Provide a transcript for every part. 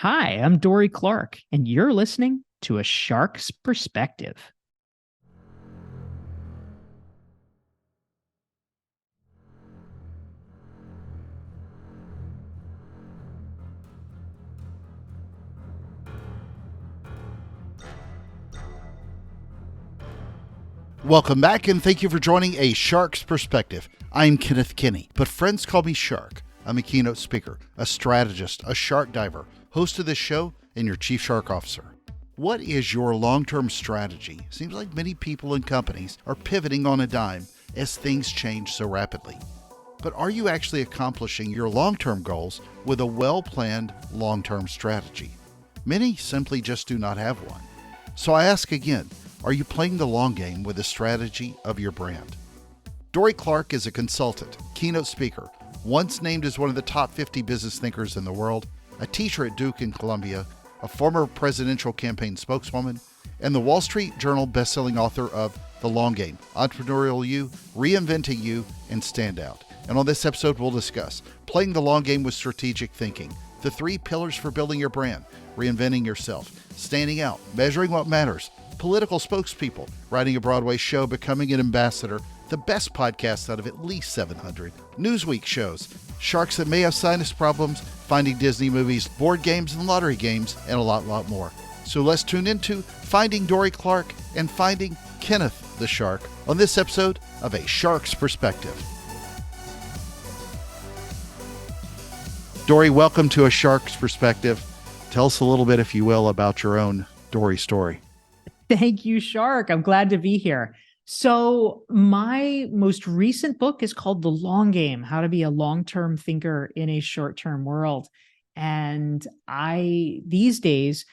Hi, I'm Dorie Clark, and you're listening to A Shark's Perspective. Welcome back, and thank you for joining A Shark's Perspective. I'm Kenneth Kinney, but friends call me Shark. I'm a keynote speaker, a strategist, a shark diver, host of this show, and your chief shark officer. What is your long-term strategy? Seems like many people and companies are pivoting on a dime as things change so rapidly. But are you actually accomplishing your long-term goals with a well-planned long-term strategy? Many simply just do not have one. So I ask again, are you playing the long game with the strategy of your brand? Dorie Clark is a consultant, keynote speaker, once named as one of the top 50 business thinkers in the world, a teacher at Duke and Columbia, a former presidential campaign spokeswoman, and the Wall Street Journal bestselling author of The Long Game, Entrepreneurial You, Reinventing You, and Stand Out. And on this episode, we'll discuss playing the long game with strategic thinking, the 3 pillars for building your brand, reinventing yourself, standing out, measuring what matters, political spokespeople, writing a Broadway show, becoming an ambassador, the best podcast out of at least 700, Newsweek shows, sharks that may have sinus problems, finding Disney movies, board games and lottery games, and a lot more. So let's tune into Finding Dorie Clark and Finding Kenneth the Shark on this episode of A Shark's Perspective. Dorie, welcome to A Shark's Perspective. Tell us a little bit, if you will, about your own Dorie story. Thank you, Shark. I'm glad to be here. So my most recent book is called The Long Game, How to Be a Long-Term Thinker in a Short-Term World. And I, these days,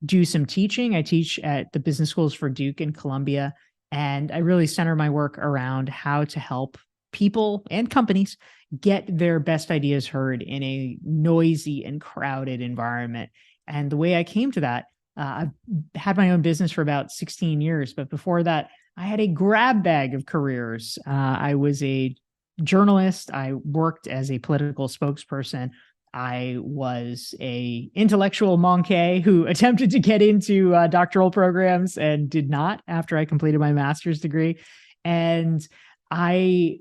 do some teaching. I teach at the business schools for Duke and Columbia, and I really center my work around how to help people and companies get their best ideas heard in a noisy and crowded environment. And the way I came to that, I've had my own business for about 16 years, but before that, I had a grab bag of careers. I was a journalist. I worked as a political spokesperson. I was a intellectual monkey who attempted to get into doctoral programs and did not after I completed my master's degree. And I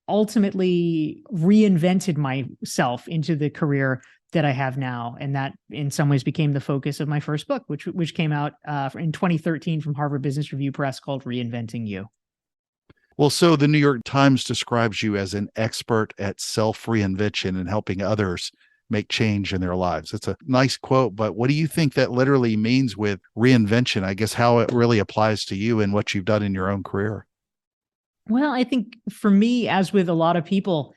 ultimately reinvented myself into the career that I have now. And that in some ways became the focus of my first book, which came out in 2013 from Harvard Business Review Press, called Reinventing You. Well, so the New York Times describes you as an expert at self-reinvention and helping others make change in their lives. It's a nice quote, but what do you think that literally means with reinvention? I guess how it really applies to you and what you've done in your own career. Well, I think for me, as with a lot of people,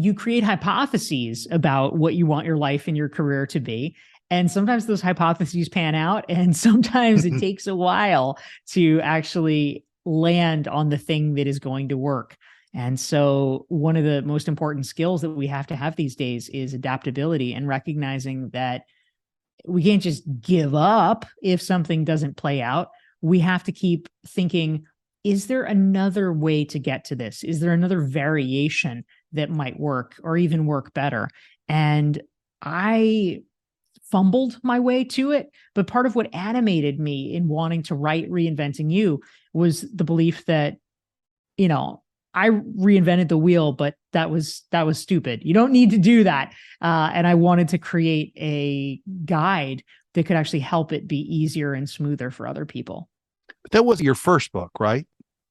you create hypotheses about what you want your life and your career to be. And sometimes those hypotheses pan out, and sometimes it takes a while to actually land on the thing that is going to work. And so one of the most important skills that we have to have these days is adaptability, and recognizing that we can't just give up if something doesn't play out. We have to keep thinking, is there another way to get to this? Is there another variation that might work or even work better? And I fumbled my way to it. But part of what animated me in wanting to write Reinventing You was the belief that, I reinvented the wheel, but that was stupid. You don't need to do that. And I wanted to create a guide that could actually help it be easier and smoother for other people. But that was your first book, right?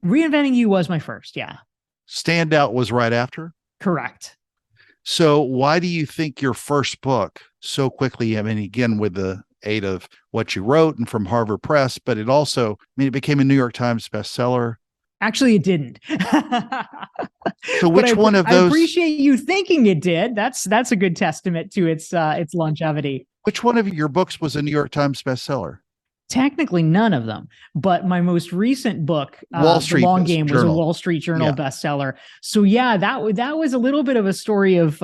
Reinventing You was my first, yeah. Stand Out was right after? Correct. So why do you think your first book so quickly, I mean, again, with the aid of what you wrote and from Harvard Press, but it also, it became a New York Times bestseller. Actually, it didn't. So which one of those? I appreciate you thinking it did. That's a good testament to its longevity. Which one of your books was a New York Times bestseller? Technically, none of them. But my most recent book, Wall Street The Long Game, was a Journal. Wall Street Journal bestseller. So yeah, that was a little bit of a story of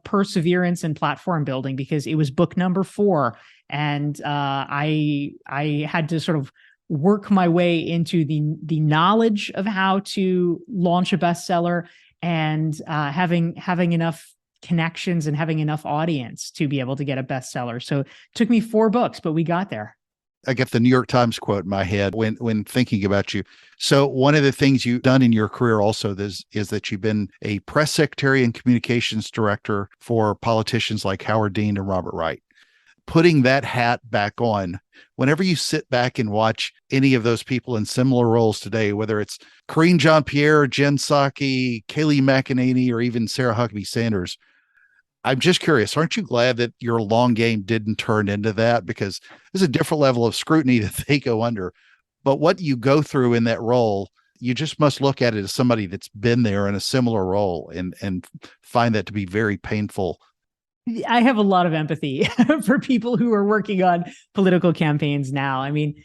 perseverance and platform building, because it was book number 4, and I had to sort of work my way into the knowledge of how to launch a bestseller, and having enough connections and having enough audience to be able to get a bestseller. So it took me 4 books, but we got there. I get the New York Times quote in my head when thinking about you. So one of the things you've done in your career also is that you've been a press secretary and communications director for politicians like Howard Dean and Robert Wright. Putting that hat back on, whenever you sit back and watch any of those people in similar roles today, whether it's Karine Jean-Pierre, Jen Psaki, Kayleigh McEnany, or even Sarah Huckabee Sanders, I'm just curious, aren't you glad that your long game didn't turn into that? Because there's a different level of scrutiny that they go under. But what you go through in that role, you just must look at it as somebody that's been there in a similar role and find that to be very painful. I have a lot of empathy for people who are working on political campaigns now. I mean,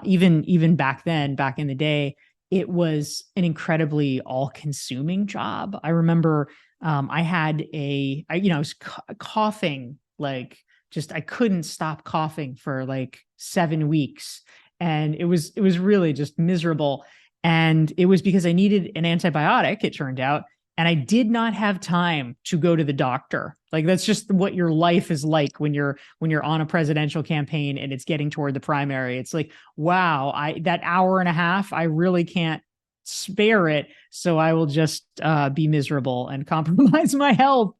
even back then, back in the day, it was an incredibly all-consuming job. I remember I had I was coughing, like I couldn't stop coughing for like 7 weeks. And it was really just miserable. And it was because I needed an antibiotic, it turned out. And I did not have time to go to the doctor. Like, that's just what your life is like when you're on a presidential campaign and it's getting toward the primary. It's like, wow, that hour and a half, I really can't spare it. So I will just be miserable and compromise my health.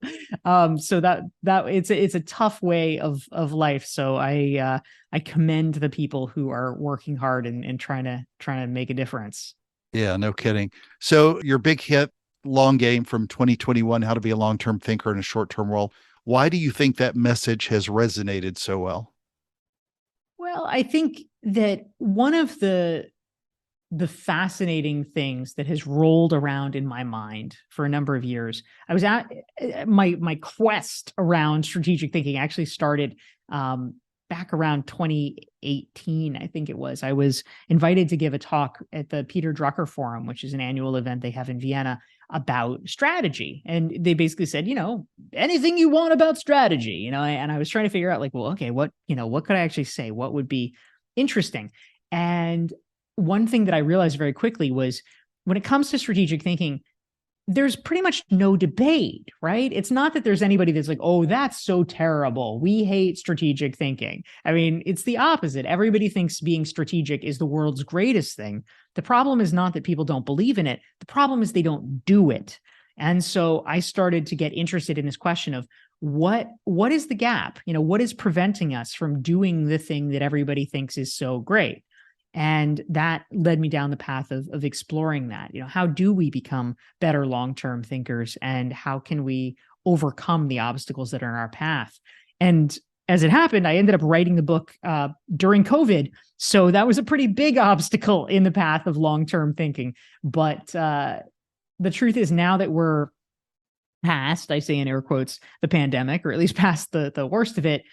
So that it's a tough way of life. So I commend the people who are working hard and trying to make a difference. Yeah, no kidding. So your big hit, Long Game from 2021, How to Be a Long-Term Thinker in a Short-Term World. Why do you think that message has resonated so well? Well, I think that one of the fascinating things that has rolled around in my mind for a number of years, I was at my quest around strategic thinking actually started back around 2018, I think it was. I was invited to give a talk at the Peter Drucker Forum, which is an annual event they have in Vienna, about strategy. And they basically said, anything you want about strategy, and I was trying to figure out like, well, okay, what could I actually say? What would be interesting? And one thing that I realized very quickly was when it comes to strategic thinking, there's pretty much no debate, right? It's not that there's anybody that's like, oh, that's so terrible, we hate strategic thinking. I mean, it's the opposite. Everybody thinks being strategic is the world's greatest thing. The problem is not that people don't believe in it. The problem is they don't do it. And so I started to get interested in this question of what is the gap? What is preventing us from doing the thing that everybody thinks is so great? And that led me down the path of exploring that. How do we become better long-term thinkers, and how can we overcome the obstacles that are in our path? And as it happened, I ended up writing the book during COVID. So that was a pretty big obstacle in the path of long-term thinking. But the truth is, now that we're past, I say in air quotes, the pandemic, or at least past the worst of it,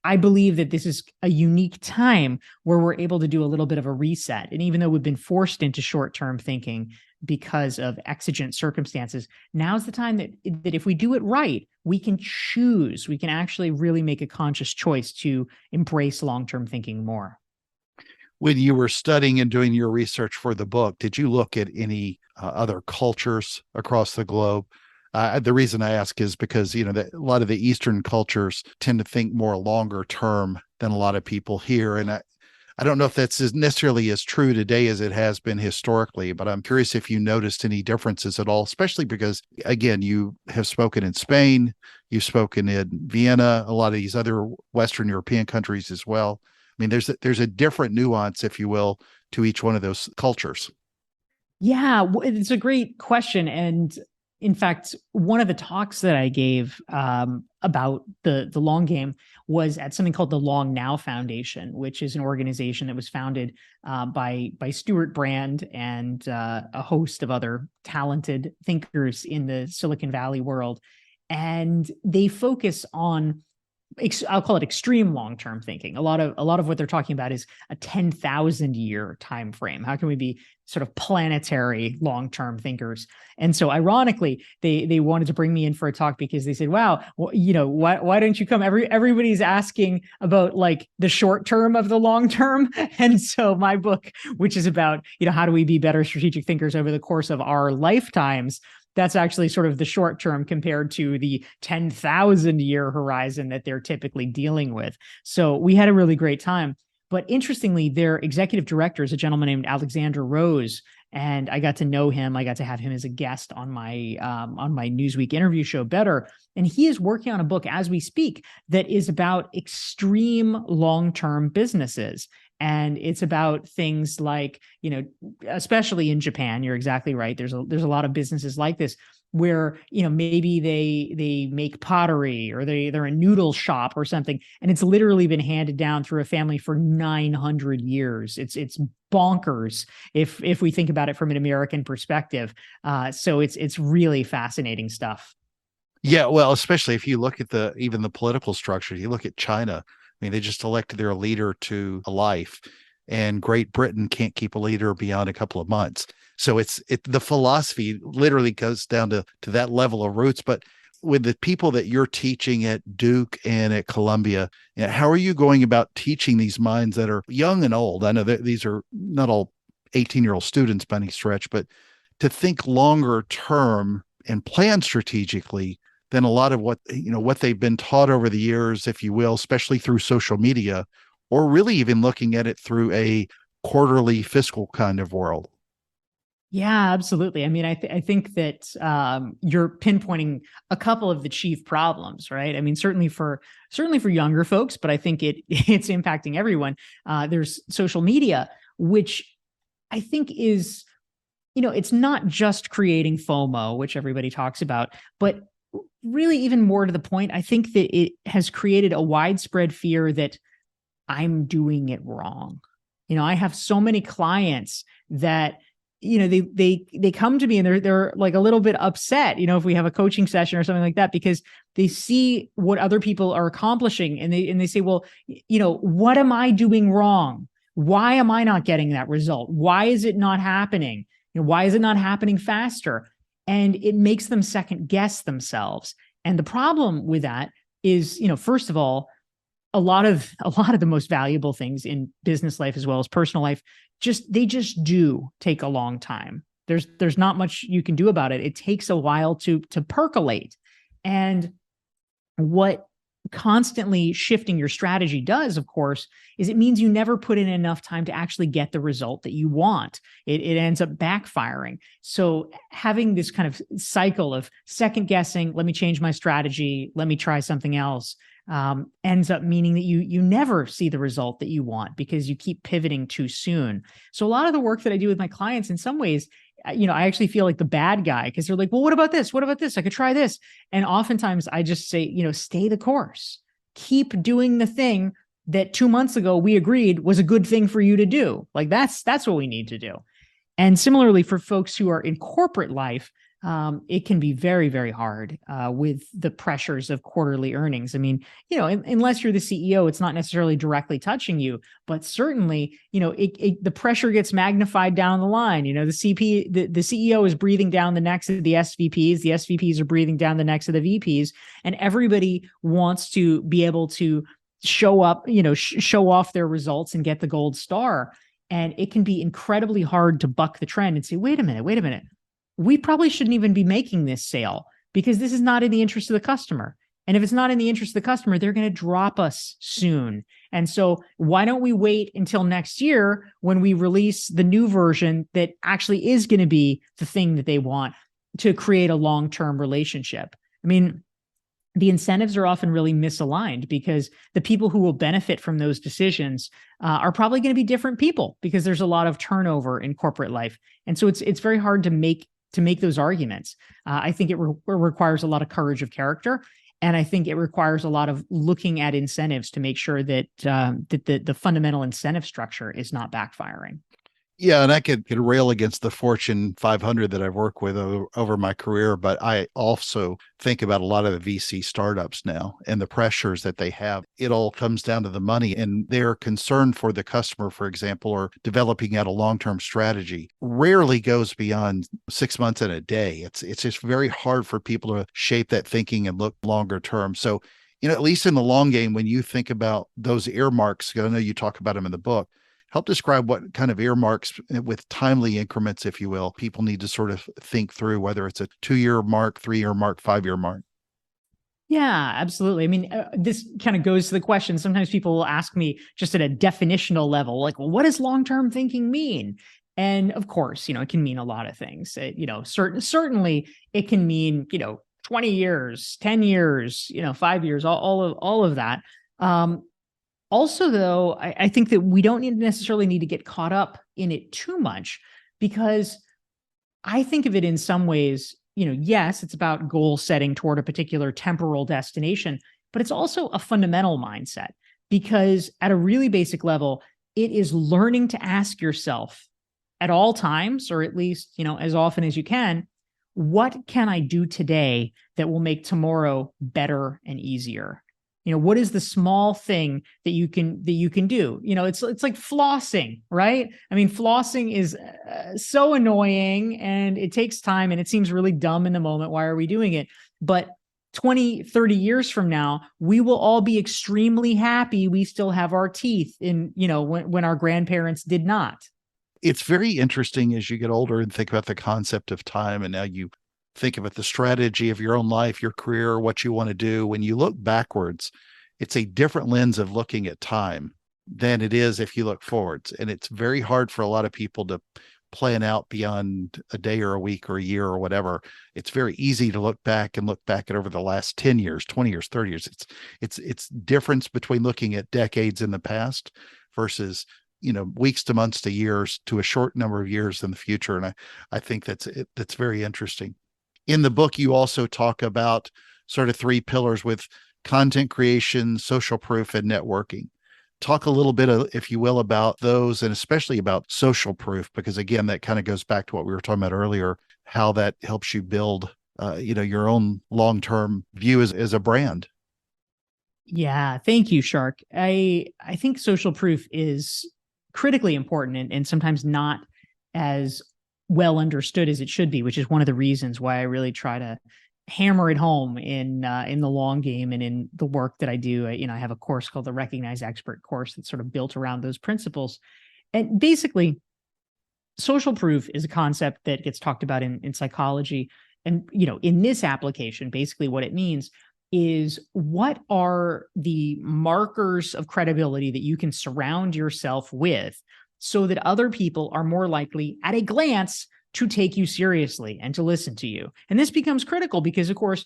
I believe that this is a unique time where we're able to do a little bit of a reset. And even though we've been forced into short-term thinking because of exigent circumstances, now's the time that if we do it right, we can choose. We can actually really make a conscious choice to embrace long-term thinking more. When you were studying and doing your research for the book, did you look at any other cultures across the globe? The reason I ask is because, a lot of the Eastern cultures tend to think more longer term than a lot of people here. And I don't know if that's necessarily as true today as it has been historically, but I'm curious if you noticed any differences at all, especially because, again, you have spoken in Spain, you've spoken in Vienna, a lot of these other Western European countries as well. I mean, there's a different nuance, if you will, to each one of those cultures. Yeah, it's a great question. And in fact, one of the talks that I gave about the long game was at something called the Long Now Foundation, which is an organization that was founded by Stuart Brand and a host of other talented thinkers in the Silicon Valley world. And they focus on, I'll call it extreme long-term thinking. A lot of what they're talking about is a 10,000 year time frame. How can we be sort of planetary long-term thinkers? And so ironically, they wanted to bring me in for a talk because they said, wow, well, why don't you come? Everybody's asking about like the short term of the long term. And so my book, which is about, how do we be better strategic thinkers over the course of our lifetimes, that's actually sort of the short term compared to the 10,000 year horizon that they're typically dealing with. So we had a really great time. But interestingly, their executive director is a gentleman named Alexander Rose, and I got to know him. I got to have him as a guest on my Newsweek interview show, Better. And he is working on a book as we speak that is about extreme long-term businesses. And it's about things like, especially in Japan, you're exactly right. There's a lot of businesses like this where, maybe they make pottery, or they're a noodle shop or something, and it's literally been handed down through a family for 900 years. It's bonkers if we think about it from an American perspective. So it's really fascinating stuff. Yeah, well, especially if you look at even the political structure, you look at China. I mean, they just elected their leader to a life, and Great Britain can't keep a leader beyond a couple of months. So the philosophy literally goes down to that level of roots. But with the people that you're teaching at Duke and at Columbia, how are you going about teaching these minds that are young and old? I know that these are not all 18-year-old students by any stretch, but to think longer term and plan strategically than a lot of what they've been taught over the years, if you will, especially through social media, or really even looking at it through a quarterly fiscal kind of world. Yeah, absolutely. I mean, I think that you're pinpointing a couple of the chief problems, right? I mean, certainly for younger folks, but I think it's impacting everyone. There's social media, which I think is, it's not just creating FOMO, which everybody talks about, but really even more to the point, I think that it has created a widespread fear that I'm doing it wrong. I have so many clients that they come to me and they're like a little bit upset, if we have a coaching session or something like that, because they see what other people are accomplishing, and they say, well, what am I doing wrong? Why am I not getting that result? Why is it not happening? Why is it not happening faster? And it makes them second guess themselves. And the problem with that is, first of all, a lot of the most valuable things in business life as well as personal life they just do take a long time. There's not much you can do about it. It takes a while to percolate. And what constantly shifting your strategy does, of course, is it means you never put in enough time to actually get the result that you want. It ends up backfiring. So having this kind of cycle of second guessing, let me change my strategy, let me try something else, ends up meaning that you never see the result that you want because you keep pivoting too soon. So a lot of the work that I do with my clients, in some ways, I actually feel like the bad guy, because they're like, well, what about this? What about this? I could try this. And oftentimes I just say, stay the course, keep doing the thing that 2 months ago we agreed was a good thing for you to do. Like that's what we need to do. And similarly, for folks who are in corporate life, it can be very, very hard with the pressures of quarterly earnings. I mean, unless you're the CEO, it's not necessarily directly touching you, but certainly, the pressure gets magnified down the line. The CEO is breathing down the necks of the SVPs are breathing down the necks of the VPs, and everybody wants to be able to show up, show off their results and get the gold star. And it can be incredibly hard to buck the trend and say, wait a minute. We probably shouldn't even be making this sale because this is not in the interest of the customer. And if it's not in the interest of the customer, they're going to drop us soon. And so why don't we wait until next year when we release the new version that actually is going to be the thing that they want to create a long-term relationship? I mean, the incentives are often really misaligned because the people who will benefit from those decisions are probably going to be different people because there's a lot of turnover in corporate life. And so it's very hard to make those arguments. I think it requires a lot of courage of character. And I think it requires a lot of looking at incentives to make sure that the fundamental incentive structure is not backfiring. Yeah, and I could rail against the Fortune 500 that I've worked with over my career, but I also think about a lot of the VC startups now and the pressures that they have. It all comes down to the money, and their concern for the customer, for example, or developing out a long-term strategy rarely goes beyond 6 months and a day. It's just very hard for people to shape that thinking and look longer term. So, at least in the long game, when you think about those earmarks, because I know you talk about them in the book, Help describe what kind of earmarks with timely increments, if you will, people need to sort of think through, whether it's a 2-year mark, 3-year mark, 5-year mark. Yeah, absolutely. I mean, this kind of goes to the question. Sometimes people will ask me just at a definitional level, like, well, what does long-term thinking mean? And of course, it can mean a lot of things. Certainly it can mean, 20 years, 10 years, 5 years, all of that. Also, though, I think that we don't necessarily need to get caught up in it too much, because I think of it in some ways, yes, it's about goal setting toward a particular temporal destination, but it's also a fundamental mindset, because at a really basic level, it is learning to ask yourself at all times, or at least, as often as you can, what can I do today that will make tomorrow better and easier? What is the small thing that you can do? It's like flossing, right? I mean, flossing is so annoying, and it takes time, and it seems really dumb in the moment. Why are we doing it? But 20, 30 years from now, we will all be extremely happy we still have our teeth in, when our grandparents did not. It's very interesting as you get older and think about the concept of time, and now you think about the strategy of your own life, your career, what you want to do. When you look backwards, it's a different lens of looking at time than it is if you look forwards. And it's very hard for a lot of people to plan out beyond a day or a week or a year or whatever. It's very easy to look back at over the last 10 years, 20 years, 30 years. It's difference between looking at decades in the past versus weeks to months to years to a short number of years in the future. And I think that's very interesting. In the book, you also talk about sort of 3 pillars with content creation, social proof, and networking. Talk a little bit, if you will, about those, and especially about social proof, because again, that kind of goes back to what we were talking about earlier, how that helps you build, your own long-term view as a brand. Yeah, thank you, Shark. I think social proof is critically important, and sometimes not as well understood as it should be, which is one of the reasons why I really try to hammer it home in the long game and in the work that I do. I have a course called the Recognize Expert course that's sort of built around those principles. And basically, social proof is a concept that gets talked about in psychology. And, in this application, basically what it means is, what are the markers of credibility that you can surround yourself with so that other people are more likely at a glance to take you seriously and to listen to you? And this becomes critical because, of course,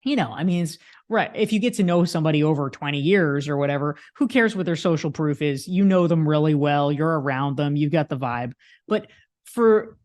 it's right. If you get to know somebody over 20 years or whatever, who cares what their social proof is? You know them really well. You're around them. You've got the vibe. But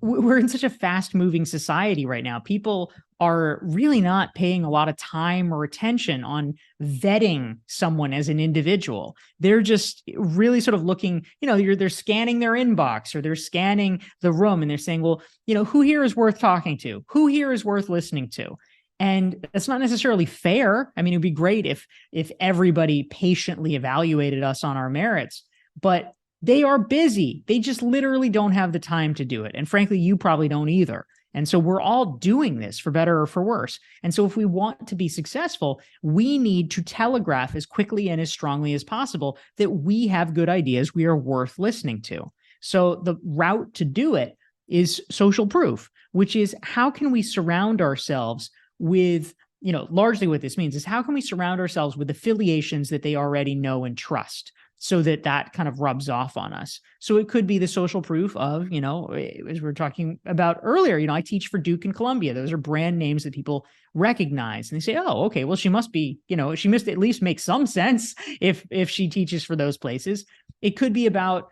we're in such a fast moving society right now. People are really not paying a lot of time or attention on vetting someone as an individual. They're just really sort of looking, they're scanning their inbox, or they're scanning the room, and they're saying, well, who here is worth talking to? Who here is worth listening to? And that's not necessarily fair. I mean, it'd be great if everybody patiently evaluated us on our merits, but they are busy. They just literally don't have the time to do it. And frankly, you probably don't either. And so we're all doing this for better or for worse. And so if we want to be successful, we need to telegraph as quickly and as strongly as possible that we have good ideas we are worth listening to. So the route to do it is social proof, which is, how can we surround ourselves with, largely what this means is, how can we surround ourselves with affiliations that they already know and trust, so that kind of rubs off on us. So it could be the social proof of, as we were talking about earlier, I teach for Duke and Columbia. Those are brand names that people recognize. And they say, oh, okay, well, she must be, she must at least make some sense if she teaches for those places. It could be about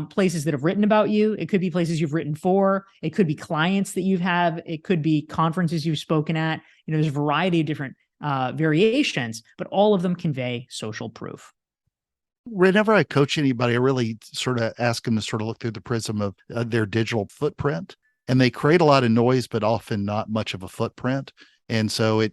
places that have written about you. It could be places you've written for. It could be clients that you have. It could be conferences you've spoken at. There's a variety of different variations, but all of them convey social proof. Whenever I coach anybody, I really sort of ask them to sort of look through the prism of their digital footprint, and they create a lot of noise, but often not much of a footprint. And so you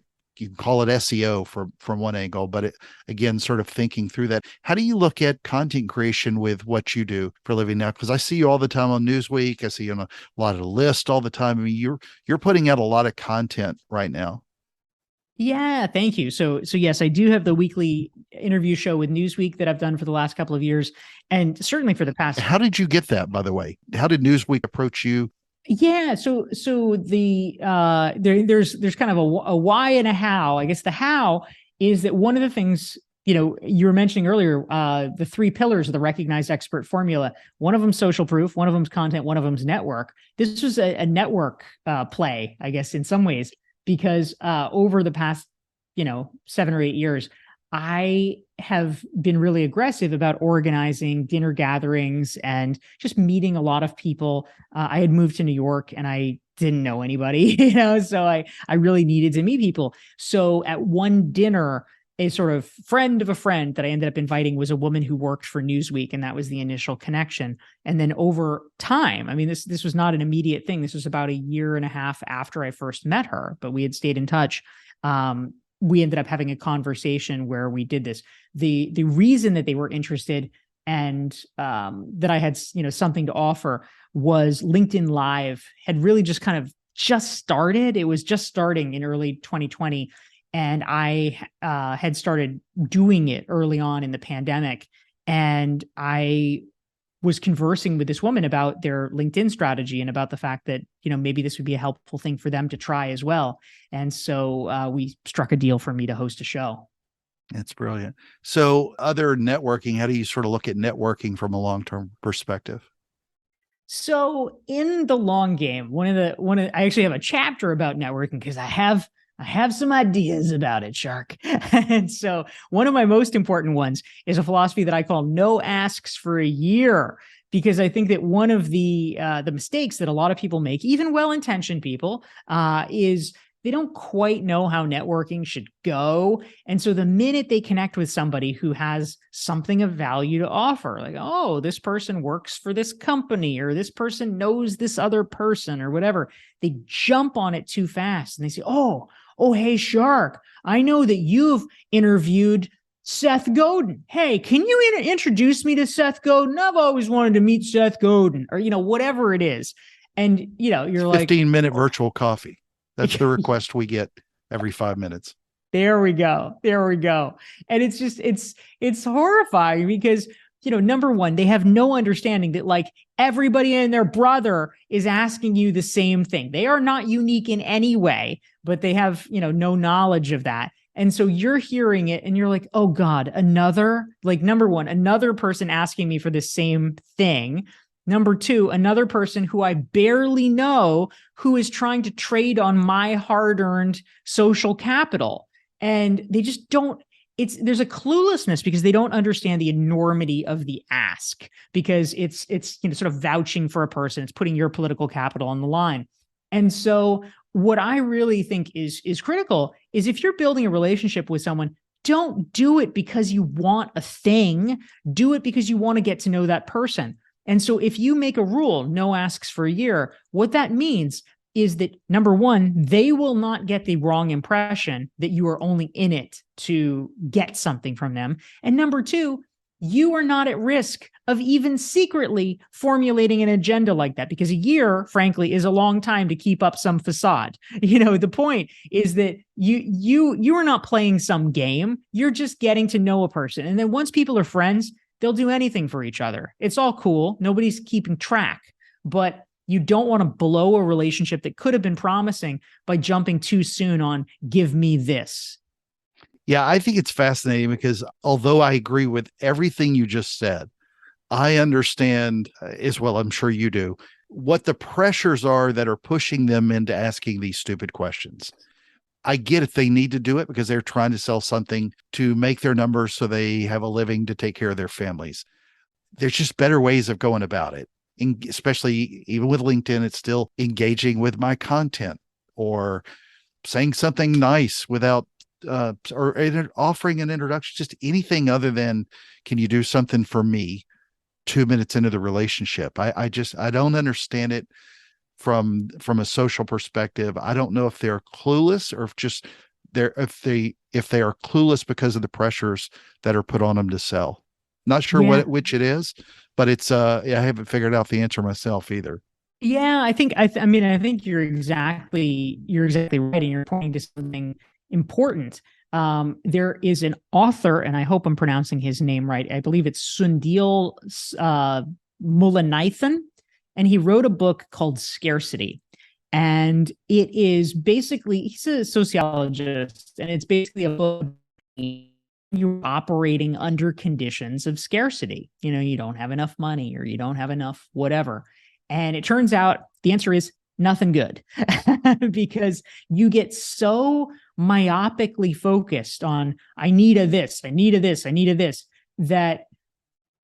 can call it SEO from one angle, but again, sort of thinking through that. How do you look at content creation with what you do for a living now? Because I see you all the time on Newsweek. I see you on a lot of lists all the time. I mean, you're putting out a lot of content right now. Yeah, thank you. So yes, I do have the weekly interview show with Newsweek that I've done for the last couple of years, and certainly for the past. How did you get that, by the way? How did Newsweek approach you? Yeah, so the there's kind of a why and a how. I guess the how is that one of the things, you were mentioning earlier, the three pillars of the recognized expert formula. One of them social proof, one of them's content, one of them's network. This was a network play, I guess, in some ways, because over the past 7 or 8 years, I have been really aggressive about organizing dinner gatherings and just meeting a lot of people. I had moved to New York and I didn't know anybody, so I really needed to meet people. So at one dinner, a sort of friend of a friend that I ended up inviting was a woman who worked for Newsweek, and that was the initial connection. And then over time, I mean, this was not an immediate thing. This was about a year and a half after I first met her, but we had stayed in touch. We ended up having a conversation where we did this. The reason that they were interested and that I had something to offer was LinkedIn Live had really just kind of just started. It was just starting in early 2020, and I had started doing it early on in the pandemic. And I was conversing with this woman about their LinkedIn strategy and about the fact that, maybe this would be a helpful thing for them to try as well. And so we struck a deal for me to host a show. That's brilliant. So other networking, how do you sort of look at networking from a long-term perspective? So in the long game, I actually have a chapter about networking because I have some ideas about it, Shark. And so one of my most important ones is a philosophy that I call no asks for a year, because I think that one of the mistakes that a lot of people make, even well-intentioned people, is they don't quite know how networking should go. And so the minute they connect with somebody who has something of value to offer, like, oh, this person works for this company, or this person knows this other person, or whatever, they jump on it too fast. And they say, oh, hey, Shark, I know that you've interviewed Seth Godin. Hey, can you introduce me to Seth Godin? I've always wanted to meet Seth Godin, or, whatever it is. And, you're like 15-minute virtual coffee. That's the request we get every 5 minutes. There we go. And it's just, it's horrifying because, number one, they have no understanding that like everybody and their brother is asking you the same thing. They are not unique in any way, but they have, no knowledge of that. And so you're hearing it and you're like, oh God, number one, another person asking me for the same thing. Number two, another person who I barely know who is trying to trade on my hard-earned social capital. And they just don't, there's a cluelessness because they don't understand the enormity of the ask, because it's sort of vouching for a person. It's putting your political capital on the line. And so what I really think is critical is if you're building a relationship with someone, don't do it because you want a thing. Do it because you want to get to know that person. And so if you make a rule, no asks for a year, what that means is that, number one, they will not get the wrong impression that you are only in it to get something from them. And number two, you are not at risk of even secretly formulating an agenda like that, because a year, frankly, is a long time to keep up some facade. The point is that you are not playing some game. You're just getting to know a person. And then once people are friends, they'll do anything for each other. It's all cool. Nobody's keeping track, but you don't want to blow a relationship that could have been promising by jumping too soon on give me this. Yeah, I think it's fascinating because although I agree with everything you just said, I understand as well, I'm sure you do, what the pressures are that are pushing them into asking these stupid questions. I get it. They need to do it because they're trying to sell something to make their numbers so they have a living to take care of their families. There's just better ways of going about it. Especially even with LinkedIn, it's still engaging with my content or saying something nice without offering an introduction, just anything other than, can you do something for me 2 minutes into the relationship? I don't understand it from a social perspective. I don't know if they're clueless or if they are clueless because of the pressures that are put on them to sell. Not sure which it is, but it's I haven't figured out the answer myself either. Yeah, I think you're exactly right, and you're pointing to something important. There is an author, and I hope I'm pronouncing his name right. I believe it's Sundil Mullainathan, and he wrote a book called Scarcity. And it is basically, he's a sociologist, and it's basically a book you're operating under conditions of scarcity. You don't have enough money, or you don't have enough whatever. And it turns out the answer is nothing good, because you get so myopically focused on, I need a this, I need a this, I need a this, that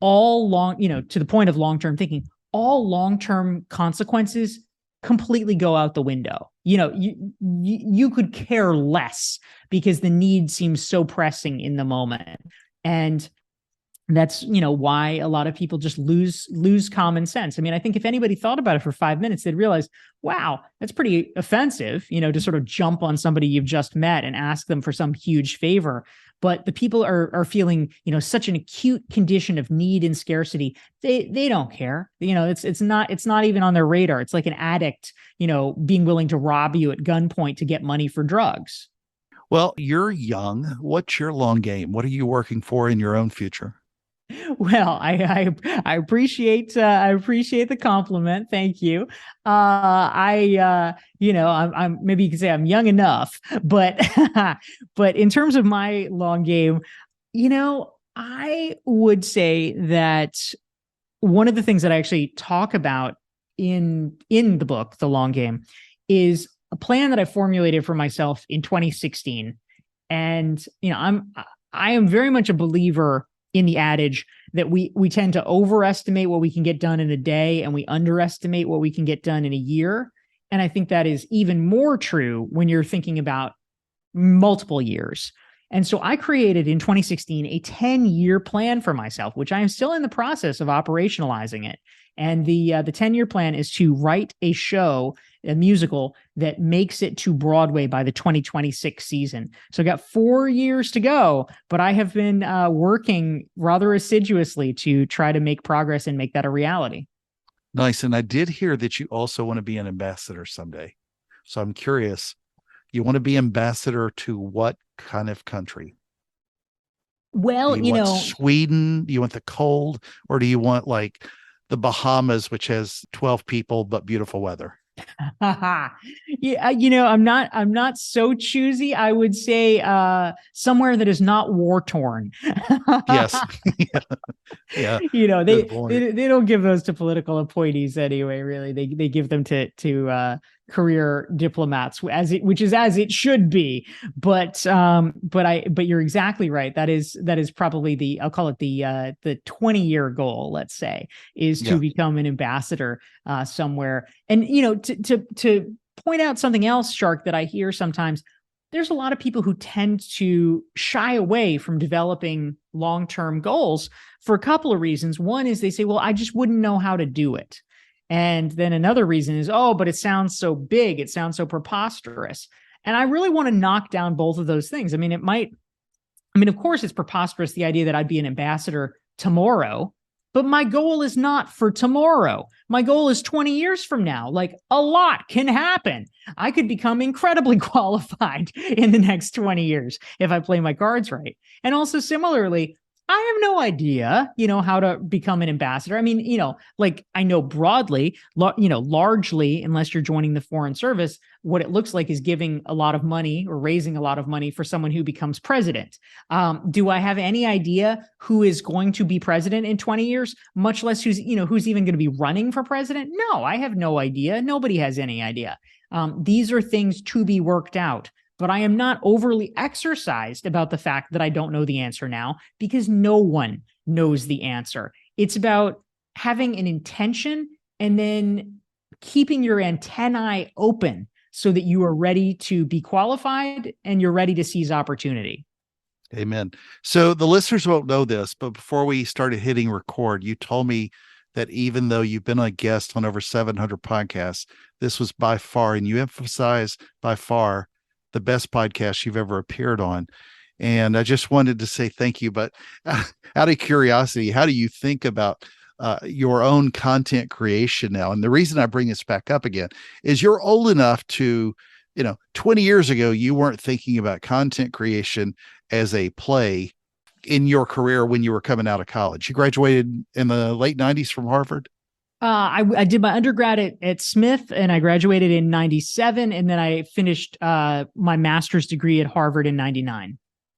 to the point of long-term thinking, all long-term consequences completely go out the window. You could care less because the need seems so pressing in the moment. And that's, why a lot of people just lose common sense. I mean, I think if anybody thought about it for 5 minutes, they'd realize, wow, that's pretty offensive, to sort of jump on somebody you've just met and ask them for some huge favor. But the people are feeling, such an acute condition of need and scarcity. They don't care. It's not even on their radar. It's like an addict, being willing to rob you at gunpoint to get money for drugs. Well, you're young. What's your long game? What are you working for in your own future? Well, I appreciate the compliment. Thank you. I'm maybe you could say I'm young enough, but but in terms of my long game, I would say that one of the things that I actually talk about in the book, The Long Game, is a plan that I formulated for myself in 2016. And I am very much a believer in the adage that we tend to overestimate what we can get done in a day, and we underestimate what we can get done in a year. And I think that is even more true when you're thinking about multiple years. And so I created in 2016 a 10-year plan for myself, which I am still in the process of operationalizing it. And the 10-year plan is to write a musical that makes it to Broadway by the 2026 season. So I got 4 years to go, but I have been working rather assiduously to try to make progress and make that a reality. Nice. And I did hear that you also want to be an ambassador someday. So I'm curious, you want to be ambassador to what kind of country? Well, do you want Sweden? Do you want the cold? Or do you want like the Bahamas, which has 12 people, but beautiful weather? Yeah, I'm not so choosy. I would say somewhere that is not war torn. Yes. Yeah. They don't give those to political appointees anyway. Really, they give them to career diplomats, which is as it should be. But you're exactly right. That is probably I'll call it the 20-year goal. Let's say is to become an ambassador somewhere. And to point out something else, Shark, that I hear sometimes. There's a lot of people who tend to shy away from developing long-term goals for a couple of reasons. One is they say, well, I just wouldn't know how to do it. And then another reason is, oh, but it sounds so big. It sounds so preposterous. And I really want to knock down both of those things. I mean, of course, it's preposterous, the idea that I'd be an ambassador tomorrow, but my goal is not for tomorrow. My goal is 20 years from now. Like, a lot can happen. I could become incredibly qualified in the next 20 years if I play my cards right. And also similarly, I have no idea, how to become an ambassador. I mean, like I know broadly, largely, unless you're joining the Foreign Service, what it looks like is giving a lot of money or raising a lot of money for someone who becomes president. Do I have any idea who is going to be president in 20 years, much less who's even going to be running for president? No, I have no idea. Nobody has any idea. These are things to be worked out. But I am not overly exercised about the fact that I don't know the answer now, because no one knows the answer. It's about having an intention and then keeping your antennae open so that you are ready to be qualified and you're ready to seize opportunity. Amen. So the listeners won't know this, but before we started hitting record, you told me that even though you've been a guest on over 700 podcasts, this was by far, and you emphasize by far, the best podcast you've ever appeared on. And I just wanted to say thank you. But out of curiosity, how do you think about your own content creation now? And the reason I bring this back up again is you're old enough to 20 years ago, you weren't thinking about content creation as a play in your career when you were coming out of college. You graduated in the late 90s from Harvard. I did my undergrad at Smith, and I graduated in 97. And then I finished my master's degree at Harvard in 99.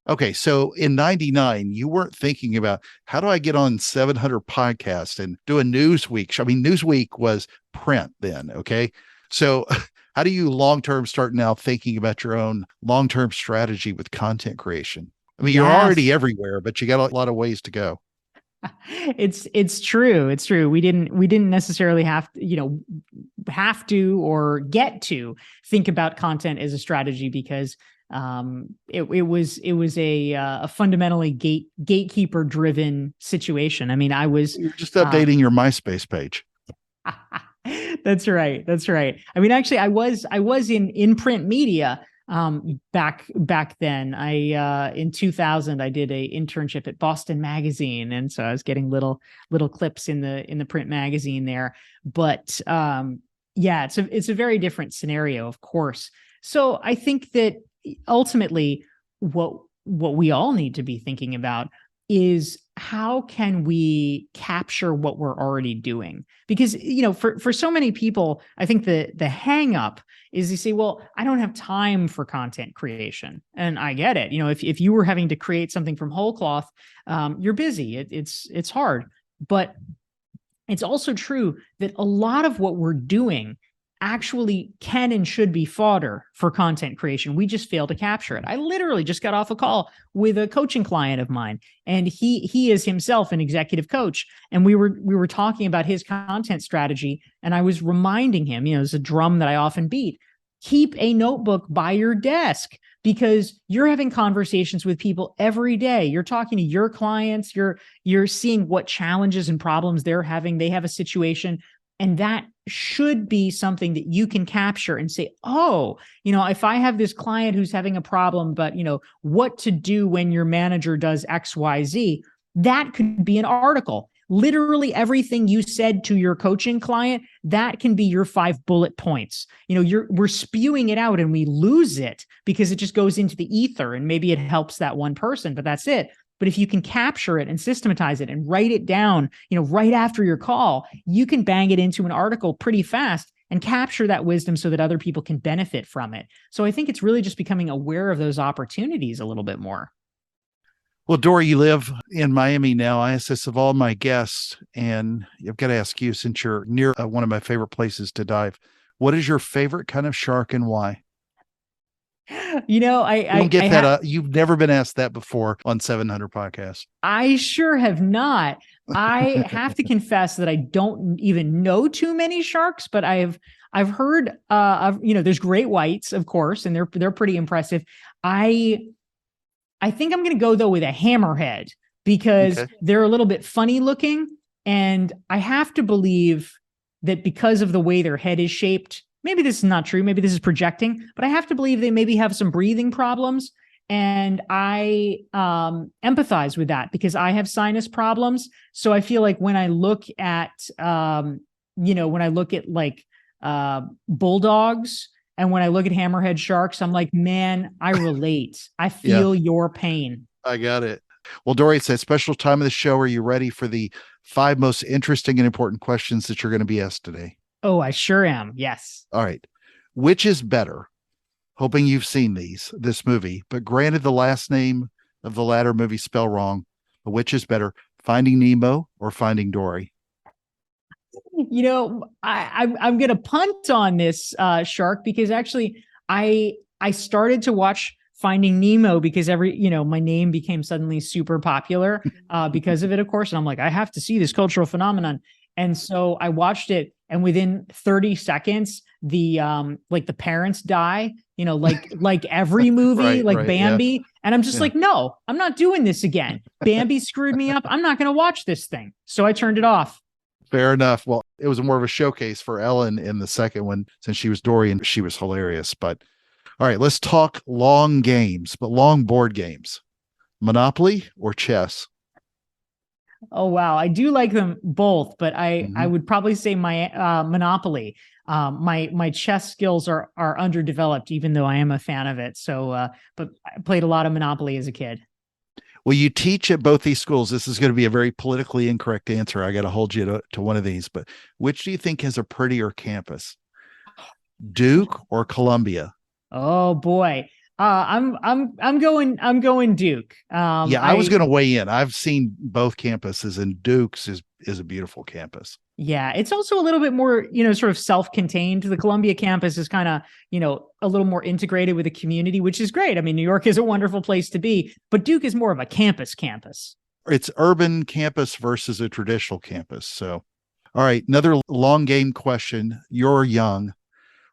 Okay. So in 99, you weren't thinking about how do I get on 700 podcasts and do a Newsweek? I mean, Newsweek was print then. Okay. So how do you long-term start now thinking about your own long-term strategy with content creation? I mean, you're already everywhere, but you got a lot of ways to go. It's true. It's true. We didn't necessarily have to or get to think about content as a strategy because it was a fundamentally gatekeeper driven situation. I mean, You're just updating your MySpace page. That's right. That's right. I mean, actually, I was in print media back then. In 2000 I did a internship at Boston Magazine, and so I was getting little clips in the print magazine there. But yeah, it's a very different scenario, of course. So I think that ultimately what we all need to be thinking about is how can we capture what we're already doing? Because, for so many people, I think the hang up is they say, well, I don't have time for content creation. And I get it. If you were having to create something from whole cloth, you're busy. It's hard. But it's also true that a lot of what we're doing actually can and should be fodder for content creation. We just fail to capture it. I literally just got off a call with a coaching client of mine, and he is himself an executive coach. And we were talking about his content strategy, and I was reminding him, it's a drum that I often beat. Keep a notebook by your desk, because you're having conversations with people every day. You're talking to your clients. You're seeing what challenges and problems they're having. They have a situation. And that should be something that you can capture and say, oh, if I have this client who's having a problem, but, what to do when your manager does X, Y, Z, that could be an article. Literally everything you said to your coaching client, that can be your 5 bullet points. We're spewing it out and we lose it because it just goes into the ether, and maybe it helps that one person, but that's it. But if you can capture it and systematize it and write it down, right after your call, you can bang it into an article pretty fast and capture that wisdom so that other people can benefit from it. So I think it's really just becoming aware of those opportunities a little bit more. Well, Dorie, you live in Miami now. I ask this of all my guests, and I've got to ask you, since you're near one of my favorite places to dive, what is your favorite kind of shark and why? I don't get that. You've never been asked that before on 700 podcasts. I sure have not. I have to confess that I don't even know too many sharks, but I've heard there's great whites, of course, and they're pretty impressive. I think I'm going to go though with a hammerhead, because they're a little bit funny looking, and I have to believe that because of the way their head is shaped. Maybe this is not true. Maybe this is projecting, but I have to believe they maybe have some breathing problems. And I empathize with that because I have sinus problems. So I feel like when I look at, bulldogs, and when I look at hammerhead sharks, I'm like, man, I relate. I feel your pain. I got it. Well, Dorie, it's a special time of the show. Are you ready for the 5 most interesting and important questions that you're going to be asked today? Oh, I sure am. Yes. All right. Which is better? Hoping you've seen this movie, but granted the last name of the latter movie spell wrong. But which is better, Finding Nemo or Finding Dory? I'm going to punt on this, Shark, because actually I started to watch Finding Nemo because my name became suddenly super popular because of it, of course. And I'm like, I have to see this cultural phenomenon. And so I watched it, and within 30 seconds, the parents die, like every movie, like Bambi. Yeah. And I'm just like, no, I'm not doing this again. Bambi screwed me up. I'm not going to watch this thing. So I turned it off. Fair enough. Well, it was more of a showcase for Ellen in the second one, since she was Dorie and she was hilarious. But all right, let's talk long games, but long board games. Monopoly or chess? Oh, wow. I do like them both, but I would probably say my Monopoly. My chess skills are underdeveloped, even though I am a fan of it. So, but I played a lot of Monopoly as a kid. Well, you teach at both these schools. This is going to be a very politically incorrect answer. I got to hold you to one of these, but which do you think has a prettier campus, Duke or Columbia? Oh boy. I'm going Duke. Yeah, I was going to weigh in. I've seen both campuses, and Duke's is a beautiful campus. Yeah, it's also a little bit more, sort of self-contained. The Columbia campus is kind of, a little more integrated with the community, which is great. I mean, New York is a wonderful place to be, but Duke is more of a campus. It's urban campus versus a traditional campus. So, all right, another long game question. You're young.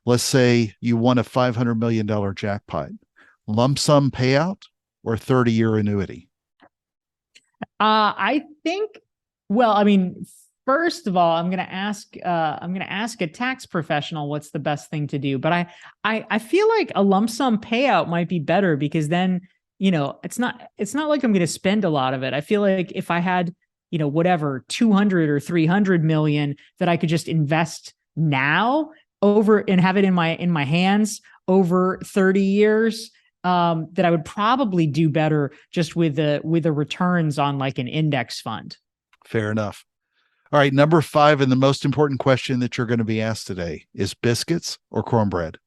Let's say you won a $500 million jackpot. Lump sum payout or 30-year annuity? I think, well, I mean, first of all, I'm going to ask a tax professional what's the best thing to do. But I feel like a lump sum payout might be better, because then, it's not like I'm going to spend a lot of it. I feel like if I had, whatever, 200 or 300 million that I could just invest now over and have it in my hands over 30 years, that I would probably do better just with the returns on like an index fund. Fair enough. All right, number 5, and the most important question that you're going to be asked today is biscuits or cornbread?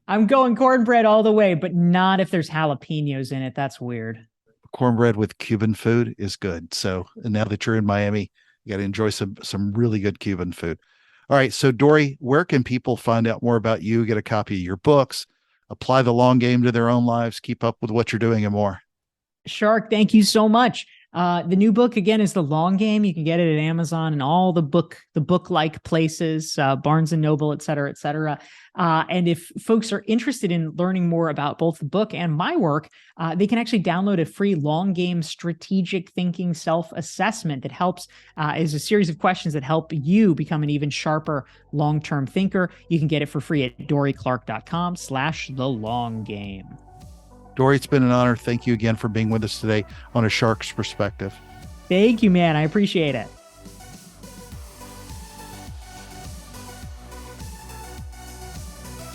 I'm going cornbread all the way, but not if there's jalapenos in it. That's weird. Cornbread with Cuban food is good. So now that you're in Miami, you got to enjoy some really good Cuban food. All right, so Dorie, where can people find out more about you, get a copy of your books, apply the long game to their own lives, keep up with what you're doing, and more? Shark, thank you so much. The new book, again, is The Long Game. You can get it at Amazon and all the book-like places, Barnes and Noble, et cetera, et cetera. And if folks are interested in learning more about both the book and my work, they can actually download a free Long Game strategic thinking self-assessment that helps, is a series of questions that help you become an even sharper long-term thinker. You can get it for free at dorieclark.com/thelonggame. Dorie, it's been an honor. Thank you again for being with us today on A Shark's Perspective. Thank you, man. I appreciate it.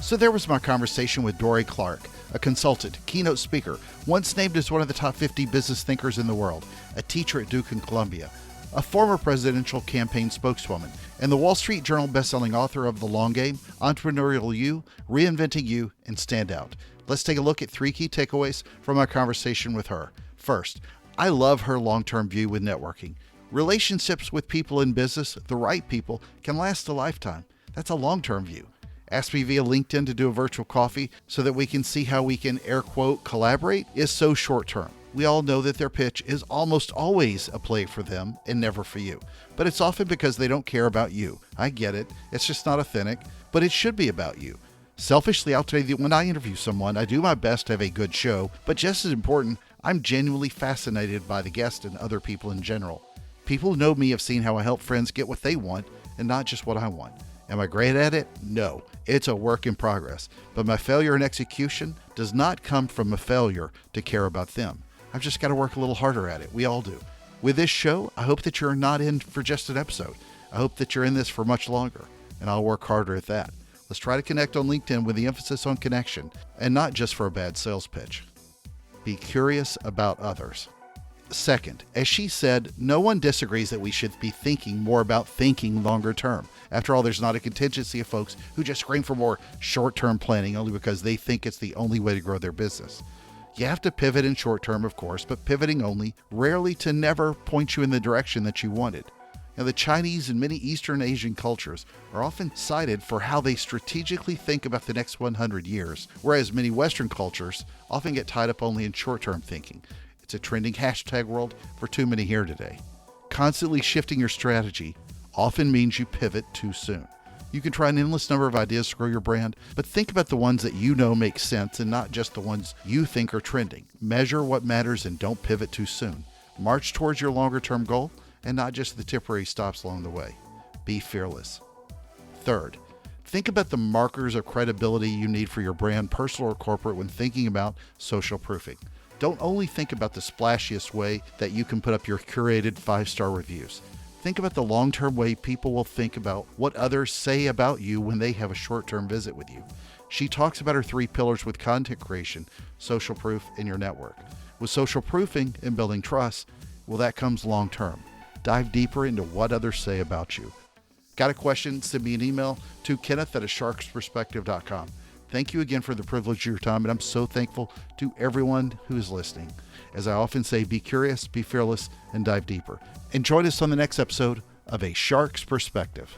So there was my conversation with Dorie Clark, a consultant, keynote speaker, once named as one of the top 50 business thinkers in the world, a teacher at Duke and Columbia, a former presidential campaign spokeswoman, and the Wall Street Journal bestselling author of The Long Game, Entrepreneurial You, Reinventing You, and Stand Out. Let's take a look at 3 key takeaways from our conversation with her. First, I love her long-term view with networking. Relationships with people in business, the right people, can last a lifetime. That's a long-term view. Ask me via LinkedIn to do a virtual coffee so that we can see how we can, air quote, collaborate is so short-term. We all know that their pitch is almost always a play for them and never for you. But it's often because they don't care about you. I get it. It's just not authentic, but it should be about you. Selfishly, I'll tell you that when I interview someone, I do my best to have a good show, but just as important, I'm genuinely fascinated by the guest and other people in general. People who know me have seen how I help friends get what they want and not just what I want. Am I great at it? No. It's a work in progress. But my failure in execution does not come from a failure to care about them. I've just got to work a little harder at it. We all do. With this show, I hope that you're not in for just an episode. I hope that you're in this for much longer, and I'll work harder at that. Let's try to connect on LinkedIn with the emphasis on connection and not just for a bad sales pitch. Be curious about others. Second, as she said, no one disagrees that we should be thinking more about thinking longer term. After all, there's not a contingency of folks who just scream for more short-term planning only because they think it's the only way to grow their business. You have to pivot in short term, of course, but pivoting only rarely to never points you in the direction that you wanted. Now, the Chinese and many Eastern Asian cultures are often cited for how they strategically think about the next 100 years, whereas many Western cultures often get tied up only in short-term thinking. It's a trending hashtag world for too many here today. Constantly shifting your strategy often means you pivot too soon. You can try an endless number of ideas to grow your brand, but think about the ones that you know make sense and not just the ones you think are trending. Measure what matters and don't pivot too soon. March towards your longer-term goal and not just the temporary stops along the way. Be fearless. Third, think about the markers of credibility you need for your brand, personal or corporate, when thinking about social proofing. Don't only think about the splashiest way that you can put up your curated 5-star reviews. Think about the long-term way people will think about what others say about you when they have a short-term visit with you. She talks about her 3 pillars with content creation, social proof, and your network. With social proofing and building trust, well, that comes long-term. Dive deeper into what others say about you. Got a question? Send me an email to kenneth@asharksperspective.com. Thank you again for the privilege of your time, and I'm so thankful to everyone who is listening. As I often say, be curious, be fearless, and dive deeper. And join us on the next episode of A Shark's Perspective.